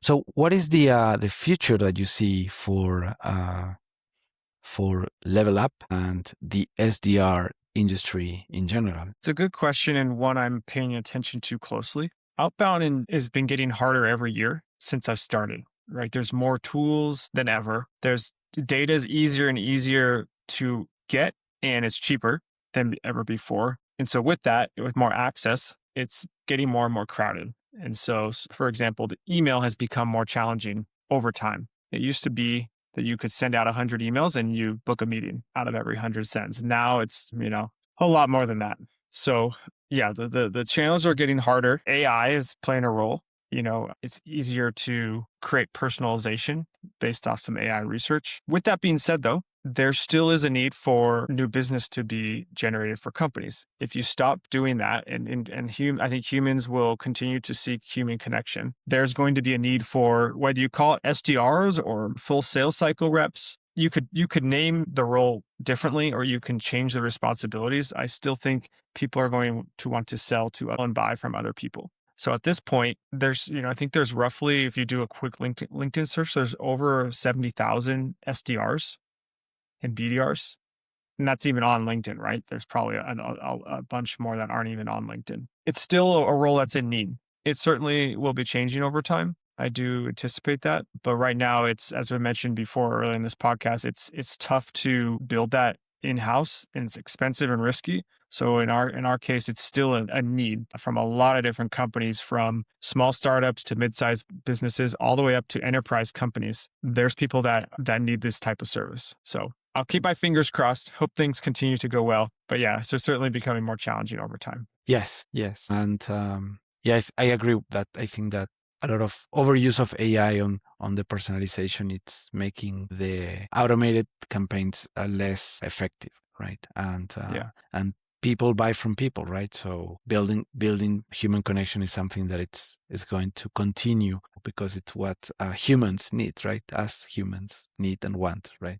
So what is the future that you see for Level Up and the SDR industry in general? It's a good question and one I'm paying attention to closely. Has been getting harder every year since I've started, right? There's more tools than ever. There's data is easier and easier to get, and it's cheaper than ever before. And so with that, with more access, it's getting more and more crowded. And so, for example, the email has become more challenging over time. It used to be that you could send out 100 emails and you book a meeting out of every 100 sends. Now it's, a whole lot more than that. So yeah, the channels are getting harder. AI is playing a role. It's easier to create personalization based off some AI research. With that being said, though, there still is a need for new business to be generated for companies. If you stop doing that, I think humans will continue to seek human connection. There's going to be a need for whether you call it SDRs or full sales cycle reps. You could name the role differently, or you can change the responsibilities. I still think people are going to want to sell to and buy from other people. So at this point, I think there's roughly, if you do a quick LinkedIn search, there's over 70,000 SDRs and BDRs. And that's even on LinkedIn, right? There's probably a bunch more that aren't even on LinkedIn. It's still a role that's in need. It certainly will be changing over time. I do anticipate that. But right now, it's, as we mentioned before earlier in this podcast, it's tough to build that in-house, and it's expensive and risky. So in our case, it's still a need from a lot of different companies, from small startups to mid-sized businesses, all the way up to enterprise companies. There's people that need this type of service. So I'll keep my fingers crossed. Hope things continue to go well. But yeah, so certainly becoming more challenging over time. Yes, yes. And I agree with that. I think that a lot of overuse of AI on the personalization, it's making the automated campaigns less effective, right? And people buy from people, right? So building human connection is something that is going to continue, because it's what humans need, right? As humans need and want, right?